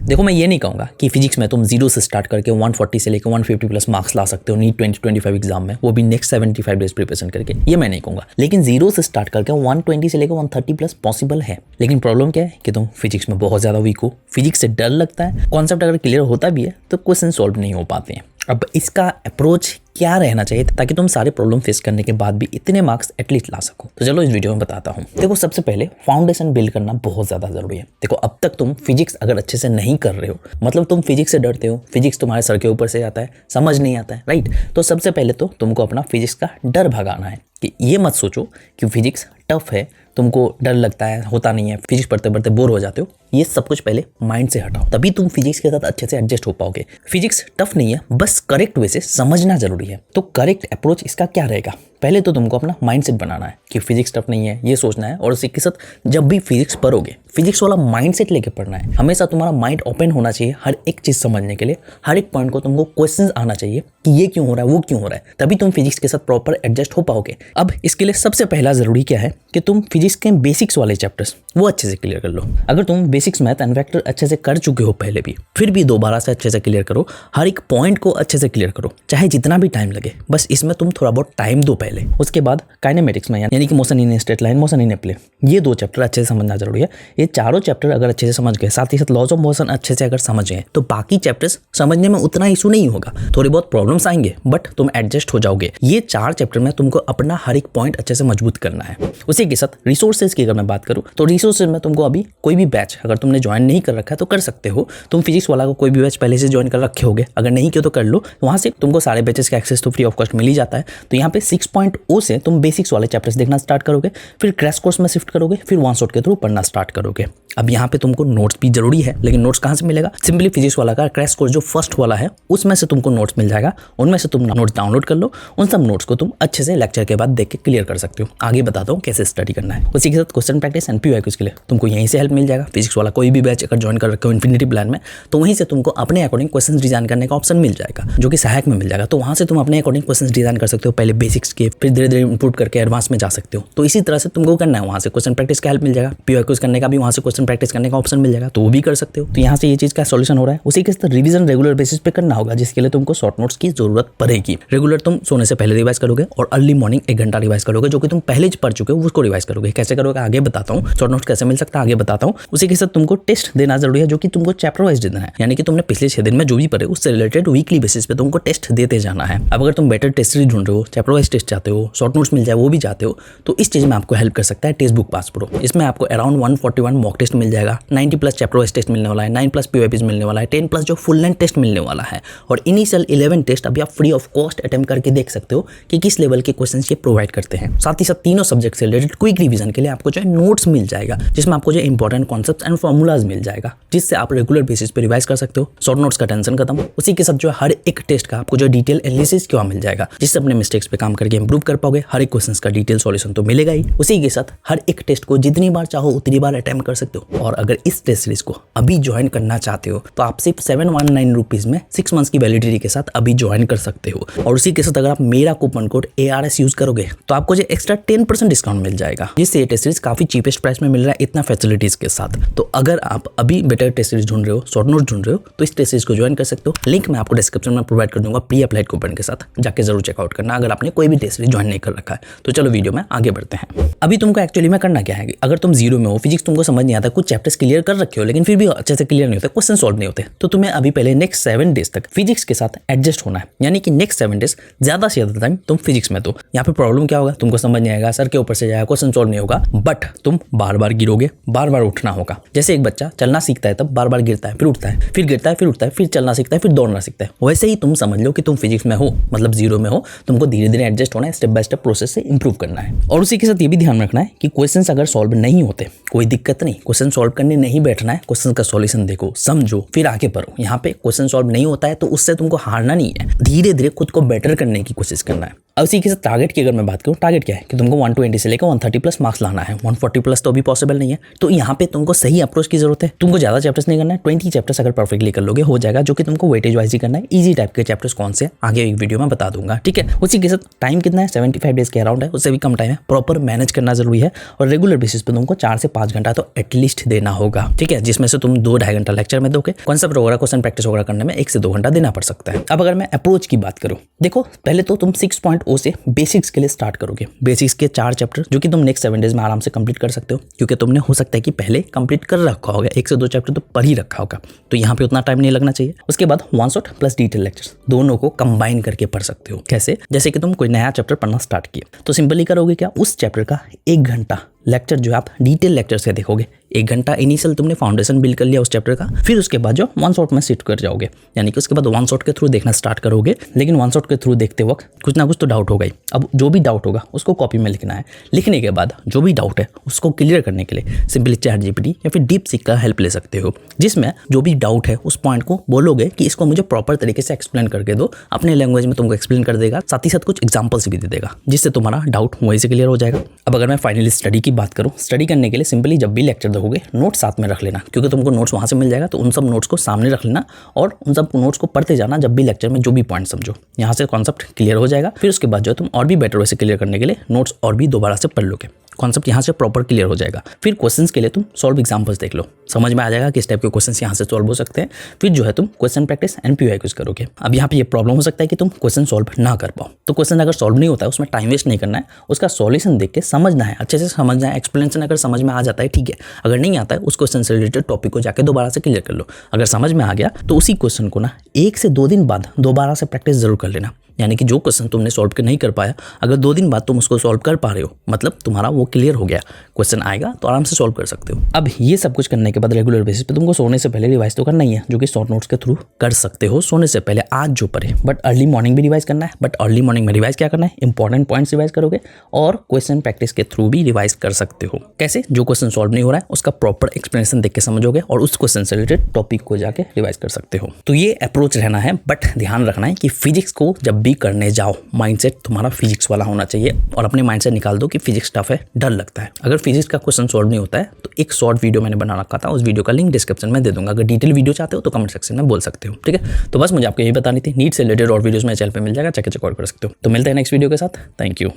देखो मैं ये नहीं कहूँगा कि फिजिक्स में तुम 0 से स्टार्ट करके 140 से लेकर 150 प्लस मार्क्स ला सकते हो नीट 2025 एग्जाम में, वो भी नेक्स्ट 75 डेज प्रिपरेशन करके, ये मैं नहीं कहूँगा। लेकिन 0 से स्टार्ट करके 120 से लेकर 130 प्लस पॉसिबल है। लेकिन प्रॉब्लम क्या है कि तुम फिजिक्स में बहुत ज़्यादा वीक हो, फिजिक्स से डर लगता है, कॉन्सेप्ट अगर क्लियर होता भी है तो क्वेश्चन सॉल्व नहीं हो पाते हैं। अब इसका अप्रोच क्या रहना चाहिए ताकि तुम सारे प्रॉब्लम फेस करने के बाद भी इतने मार्क्स एटलीस्ट ला सको? तो चलो इस वीडियो में बताता हूँ। देखो सबसे पहले फाउंडेशन बिल्ड करना बहुत ज़्यादा जरूरी है। देखो अब तक तुम फिजिक्स अगर अच्छे से नहीं कर रहे हो, मतलब तुम फिजिक्स से डरते हो, फिजिक्स तुम्हारे सर के ऊपर से आता है, समझ नहीं आता है, राइट? तो सबसे पहले तो तुमको अपना फिजिक्स का डर भगाना है कि ये मत सोचो कि फिजिक्स टफ है, तुमको डर लगता है, होता नहीं है, फिजिक्स पढ़ते पढ़ते बोर हो जाते हो। ये सब कुछ पहले माइंड से हटाओ, तभी तुम फिजिक्स के साथ अच्छे से एडजस्ट हो पाओगे। फिजिक्स टफ नहीं है, बस करेक्ट वे से समझना जरूरी है। तो करेक्ट अप्रोच इसका क्या रहेगा? पहले तो तुमको अपना माइंडसेट बनाना है कि फिजिक्स टफ नहीं है, ये सोचना है, और उसी के साथ जब भी फिजिक्स पढ़ोगे फिजिक्स वाला माइंडसेट लेके पढ़ना है। हमेशा तुम्हारा माइंड ओपन होना चाहिए हर एक चीज समझने के लिए, हर एक पॉइंट को तुमको क्वेश्चंस आना चाहिए कि ये क्यों हो रहा है, वो क्यों हो रहा है, तभी तुम फिजिक्स के साथ प्रॉपर एडजस्ट हो पाओगे। अब इसके लिए सबसे पहला जरूरी क्या है कि तुम फिजिक्स के बेसिक्स वाले चैप्टर्स वो अच्छे से क्लियर कर लो। अगर तुम बेसिक्स मैथ एंड वेक्टर अच्छे से कर चुके हो पहले भी, फिर भी दोबारा से अच्छे से क्लियर करो, हर एक पॉइंट को अच्छे से क्लियर करो, चाहे जितना भी टाइम लगे, बस इसमें तुम थोड़ा बहुत टाइम दो पहले। उसके बाद काइनेमेटिक्स में यानी कि motion in straight line, motion in play, ये 2 चैप्टर अच्छे से समझना जरूरी है। ये चारों चैप्टर अगर अच्छे से समझ गए, साथ ही साथ लॉज ऑफ मोशन अच्छे से अगर समझ गए, तो बाकी चैप्टर्स समझने में उतना इशू नहीं होगा। थोड़ी बहुत प्रॉब्लम्स आएंगे बट तुम एडजस्ट हो जाओगे। ये 4 चैप्टर में तुमको अपना हर एक पॉइंट अच्छे से मजबूत करना है। उसी के साथ रिसोर्सेज की अगर मैं बात करूँ तो रिसोर्सेज में तुमको अभी कोई भी बैच अगर तुमने ज्वाइन नहीं कर रखा है तो कर सकते हो। तुम फिजिक्स वाला को कोई भी बैच पहले से ज्वाइन कर रखे होगे, अगर नहीं किया तो कर लो, वहाँ से तुमको सारे बैचेस का एक्सेस तो फ्री ऑफ कॉस्ट मिल ही जाता है। तो यहाँ पे 6.0 से तुम बेसिक्स वाले चैप्टर्स देखना स्टार्ट करोगे, फिर क्रैश कोर्स में शिफ्ट करोगे, फिर वन शॉट के थ्रू पढ़ना स्टार्ट करोगे। अब यहाँ पे तुमको नोट्स भी जरूरी है, लेकिन नोट्स कहाँ से मिलेगा? सिंपली फिजिक्स वाला का क्रैश कोर्स जो फर्स्ट वाला है उसमें से तुमको नोट्स मिल जाएगा, उनमें से तुम नोट्स डाउनलोड कर लो, उन सब नोट्स को तुम अच्छे से लेक्चर के बाद देख के क्लियर कर सकते हो। आगे बताता हूँ कैसे स्टडी करना है। उसी के साथ क्वेश्चन प्रैक्टिस एंड पीवाईक्यूज के लिए तुमको यहीं से हेल्प मिल जाएगा। फिजिक्स वाला कोई भी बैच अगर ज्वाइन कर रखे हो इन्फिनिटी प्लान में, तो वहीं से तुमको अपने अकॉर्डिंग क्वेश्चन डिजाइन करने का ऑप्शन मिल जाएगा, जो कि सहायक में मिल जाएगा। तो वहाँ से तुम अपने अकॉर्डिंग क्वेश्चन डिजाइन कर सकते हो, पहले बेसिक्स के, फिर धीरे धीरे इंप्रूव करके एडवांस में जा सकते हो। तो इसी तरह से तुमको करना है, वहाँ से क्वेश्चन प्रैक्टिस का हेल्प मिल जाएगा, पीवाईक्यूज करने का भी वहाँ से क्वेश्चन प्रैक्टिस करने का ऑप्शन मिल जाएगा, तो वो भी कर सकते हो। तो यहाँ से ये चीज का सॉल्यूशन हो रहा है। उसी के साथ रिवीजन रेगुलर बेसिस पे करना होगा, जिसके लिए तुमको शॉर्ट नोट्स की जरूरत पड़ेगी। रेगुलर तुम सोने से पहले रिवाइज करोगे और अर्ली मॉर्निंग 1 घंटा रिवाइज करोगे, जो कि तुम पहले पढ़ चुके हो उसको रिवाइज करोगे। कैसे करोगे आगे बताता हूँ, शॉर्ट नोट्स कैसे मिल सकता है आगे बताता हूँ। उसी के साथ तुमको टेस्ट देना जरूरी है, जो कि तुमको चैप्टर वाइज देना है, यानी कि तुमने पिछले 6 दिन में जो भी पढ़े उससे रिलेटेड वीकली बेसिस पे तुमको टेस्ट देते जाना है। अब अगर तुम बेटर टेस्ट सीरीज ढूंढ रहे हो, चैप्टर वाइज टेस्ट चाहते हो, शॉर्ट नोट्स मिल जाए वो भी चाहते हो, तो इस चीज में आपको हेल्प कर सकता है टेक्स्ट बुक पास प्रो। इसमें आपको अराउंड 141 मॉक टेस्ट मिल जाएगा, 90 प्लस चैप्टर वाइज टेस्ट मिलने वाला है, 9 प्लस पीवाईपीज मिलने वाला है, 10 प्लस जो फुल लेंथ टेस्ट मिलने वाला है, और इनिशियल 11 टेस्ट अभी आप फ्री ऑफ कॉस्ट अटेम्प्ट करके देख सकते हो कि किस लेवल के क्वेश्चंस ये प्रोवाइड करते हैं। साथ ही साथ तीनों सब्जेक्ट से रिलेटेड क्विक रिवीजन के लिए आपको जो है नोट्स मिल जाएगा, जिसमें आपको जो इंपॉर्टेंट कॉन्सेप्ट्स एंड फॉर्मूलाज मिल जाएगा, जिससे आप रेगुलर बेसिस पे रिवाइज कर सकते हो। शॉर्ट नोट्स का टेंशन खत्म। उसी के साथ जो हर एक टेस्ट का आपको जो डिटेल एनालिसिस क्या मिल जाएगा, जिससे अपने मिस्टेक्स पे काम करके इंप्रूव कर पाओगे। हर एक क्वेश्चन का डिटेल सॉल्यूशन तो मिलेगा ही। उसी के साथ हर एक टेस्ट को जितनी बार चाहो उतनी बार अटेम्प्ट कर सकते हो। और अगर इस टेस्ट सीरीज को अभी ज्वाइन करना चाहते हो तो आप सिर्फ 719 रुपीज में 6 मंथ्स की वैलिडिटी के साथ अभी ज्वाइन कर सकते हो। और उसी के साथ अगर आप मेरा कूपन कोड ARS यूज करोगे तो आपको जो एक्स्ट्रा 10% डिस्काउंट मिल जाएगा, जिससे ये टेस्ट सीरीज काफी चीपेस्ट प्राइस में मिल रहा है, इतना फैसिलिटीज के साथ। तो अगर आप अभी बेटर टेस्ट सीरीज ढूंढ रहे हो, शॉर्ट नोट ढूंढ रहे हो, तो इस टेस्ट सीरीज को ज्वाइन कर सकते हो। लिंक मैं आपको डिस्क्रिप्शन में प्रोवाइड कर दूंगा प्री अप्लाइड कूपन के साथ, जाके जरूर चेकआउट करना अगर आपने कोई भी टेस्ट सीरीज ज्वाइन नहीं कर रखा है। तो चलो वीडियो में आगे बढ़ते हैं। अभी तुमको एक्चुअली में करना क्या है, अगर तुम 0 में हो, फिजिक्स तुमको समझ नहीं आता, कुछ चैप्टर्स क्लियर कर रखे हो लेकिन फिर भी अच्छे से क्लियर नहीं होते, क्वेश्चन सॉल्व नहीं होते, तो तुम्हें अभी पहले नेक्स्ट 7 डेज तक फिजिक्स के साथ एडजस्ट होना है। यानी कि नेक्स्ट 7 डेज ज्यादा से ज्यादा टाइम तुम फिजिक्स में दो। यहाँ पे प्रॉब्लम क्या होगा, तुमको समझ नहीं आएगा, सर के ऊपर से जाएगा, क्वेश्चन सॉल्व नहीं होगा, बट तुम बार बार गिरोगे, बार बार उठना होगा। जैसे एक बच्चा चलना सीखता है तब बार बार गिरता है, फिर उठता है, फिर गिरता है, फिर उठता है, फिर चलना सीखता है, फिर दौड़ना सीखता है। वैसे ही तुम समझ लो कि तुम फिजिक्स में हो, मतलब 0 में हो, तुमको धीरे धीरे एडजस्ट होना है, स्टेप बाय स्टेप प्रोसेस से इंप्रूव करना है। और उसी के साथ ये भी ध्यान रखना है कि क्वेश्चंस अगर सॉल्व नहीं होते कोई दिक्कत नहीं, क्वेश्चन सॉल्व करने नहीं बैठना है, क्वेश्चन का सॉल्यूशन देखो, समझो, फिर आगे बढ़ो। यहाँ पे क्वेश्चन सॉल्व नहीं होता है तो उससे तुमको हारना नहीं है, धीरे धीरे खुद को बेटर करने की कोशिश करना है। अब इसी के साथ टारगेट की अगर मैं बात करूँ, टारगेट क्या है कि तुमको 120 से लेकर 130 प्लस मार्क्स लाना है। 140 प्लस तो अभी पॉसिबल नहीं है, तो यहाँ पे तुमको सही अप्रोच की जरूरत है। तुमको ज्यादा चैप्टर्स नहीं करना है, 20 चैप्टर्स अगर परफेक्टली कर लोगे हो जाएगा, जो कि तुमको वेटेज वाइज ही करना है। इजी टाइप के चैप्टर्स कौन से आगे एक वीडियो में बता दूंगा, ठीक है। उसी के साथ टाइम कितना है, 75 डेज के अराउंड है, उससे भी कम टाइम है। प्रॉपर मैनेज करना जरूरी है और रेगुलर बेसिस पे तुमको 4 से 5 घंटा तो एटलीस्ट देना होगा, ठीक है, जिसमें से तुम 2-2.5 घंटा लेक्चर में दोगे। कॉन्सेप्ट वगैरह क्वेश्चन प्रैक्टिस वगैरह करने में 1 से 2 घंटा देना पड़ सकता है। अब अगर मैं अप्रोच की बात करूँ, देखो पहले तो तुम 6.0 से बेसिक्स के लिए स्टार्ट करोगे। बेसिक्स के 4 चैप्टर जो कि तुम नेक्स्ट 7 डेज में आराम से कंप्लीट कर सकते हो, क्योंकि तुमने हो सकता है कि पहले कंप्लीट कर रखा होगा, 1 से 2 चैप्टर तो पढ़ ही रखा होगा, तो यहाँ पे उतना टाइम नहीं लगना चाहिए। उसके बाद one shot plus detail lectures दोनों को कंबाइन करके पढ़ सकते हो। कैसे? जैसे कि तुम कोई नया चैप्टर पढ़ना स्टार्ट किया तो सिंपली करोगे क्या, उस चैप्टर का 1 घंटा लेक्चर जो आप डिटेल लेक्चर से देखोगे। 1 घंटा इनिशियल तुमने फाउंडेशन बिल्ड कर लिया उस चैप्टर का, फिर उसके बाद जो वन शॉट में सिट कर जाओगे, यानी कि उसके बाद वन शॉट के थ्रू देखना स्टार्ट करोगे। लेकिन वन शॉट के थ्रू देखते वक्त कुछ ना कुछ तो डाउट होगा ही। अब जो भी डाउट होगा उसको कॉपी में लिखना है। लिखने के बाद जो भी डाउट है उसको क्लियर करने के लिए सिंपली ChatGPT या फिर DeepSeek का हेल्प ले सकते हो, जिसमें जो भी डाउट है उस पॉइंट को बोलोगे कि इसको मुझे प्रॉपर तरीके से एक्सप्लेन करके दो, अपने लैंग्वेज में तुमको एक्सप्लेन कर देगा, साथ ही साथ कुछ एग्जाम्पल्स भी दे देगा, जिससे तुम्हारा डाउट वहीं से क्लियर हो जाएगा। अब अगर मैं फाइनली स्टडी की बात करूँ, स्टडी करने के लिए सिंपली जब भी लेक्चर देखोगे नोट्स साथ में रख लेना, क्योंकि तुमको नोट्स वहां से मिल जाएगा, तो उन सब नोट्स को सामने रख लेना और उन सब नोट्स को पढ़ते जाना जब भी लेक्चर में जो भी पॉइंट समझो। यहाँ से कॉन्सेप्ट क्लियर हो जाएगा। फिर उसके बाद जो तुम और भी बेटर वे से क्लियर करने के लिए नोट्स और भी दोबारा से पढ़ लोगे, कॉन्सेप्ट यहाँ से प्रॉपर क्लियर हो जाएगा। फिर क्वेश्चंस के लिए तुम सॉल्व एग्जांपल्स देख लो, समझ में आ जाएगा किस टाइप के क्वेश्चंस यहाँ से सॉल्व हो सकते हैं। फिर जो है तुम क्वेश्चन प्रैक्टिस एंड PYQs करोगे। अब यहाँ पे ये प्रॉब्लम हो सकता है कि तुम क्वेश्चन सॉल्व ना कर पाओ, तो क्वेश्चन अगर सॉल्व नहीं होता है उसमें टाइम वेस्ट नहीं करना है, उसका सॉल्यूशन देख के समझना है, अच्छे से समझना है। एक्सप्लेनेशन अगर समझ में आ जाता है ठीक है, अगर नहीं आता है उस क्वेश्चन से रिलेटेड टॉपिक को जाके दोबारा से क्लियर कर लो। अगर समझ में आ गया तो उसी क्वेश्चन को ना 1 से 2 दिन बाद दोबारा से प्रैक्टिस जरूर कर लेना। यानी कि जो क्वेश्चन तुमने सॉल्व नहीं कर पाया, अगर 2 दिन बाद तुम उसको सॉल्व कर पा रहे हो, मतलब तुम्हारा वो क्लियर हो गया, क्वेश्चन आएगा तो आराम से सॉल्व कर सकते हो। अब ये सब कुछ करने के बाद रेगुलर बेसिस पे तुमको सोने से पहले रिवाइज तो करना ही है, जो कि शॉर्ट नोट्स के थ्रू कर सकते हो सोने से पहले, आज जो पढ़े। बट अर्ली मॉर्निंग भी रिवाइज करना है। बट अर्ली मॉर्निंग में रिवाइज क्या करना है, इंपॉर्टेंट पॉइंट्स रिवाइज करोगे और क्वेश्चन प्रैक्टिस के थ्रू भी रिवाइज कर सकते हो। कैसे? जो क्वेश्चन सॉल्व नहीं हो रहा है उसका प्रॉपर एक्सप्लेनेशन देख के समझोगे और उस क्वेश्चन से रिलेटेड टॉपिक को जाके रिवाइज कर सकते हो। तो ये अप्रोच रहना है। बट ध्यान रखना है कि फिजिक्स को जब भी करने जाओ माइंडसेट तुम्हारा फिजिक्स वाला होना चाहिए और अपने माइंड से निकाल दो कि फिजिक्स टफ है, डर लगता है। अगर फिजिक्स का क्वेश्चन सॉल्व नहीं होता है तो एक शॉर्ट वीडियो मैंने बना रखा था, उस वीडियो का लिंक डिस्क्रिप्शन में दे दूंगा। अगर डिटेल वीडियो चाहते हो तो कमेंट सेक्शन में बोल सकते हो, ठीक है। तो बस मुझे आपको यही बतानी थी। नीट से रिलेटेड और वीडियोस मेरे चैनल पे मिल जाएगा, चेक आउट कर सकते हो। तो मिलते हैं नेक्स्ट वीडियो के साथ। Thank you.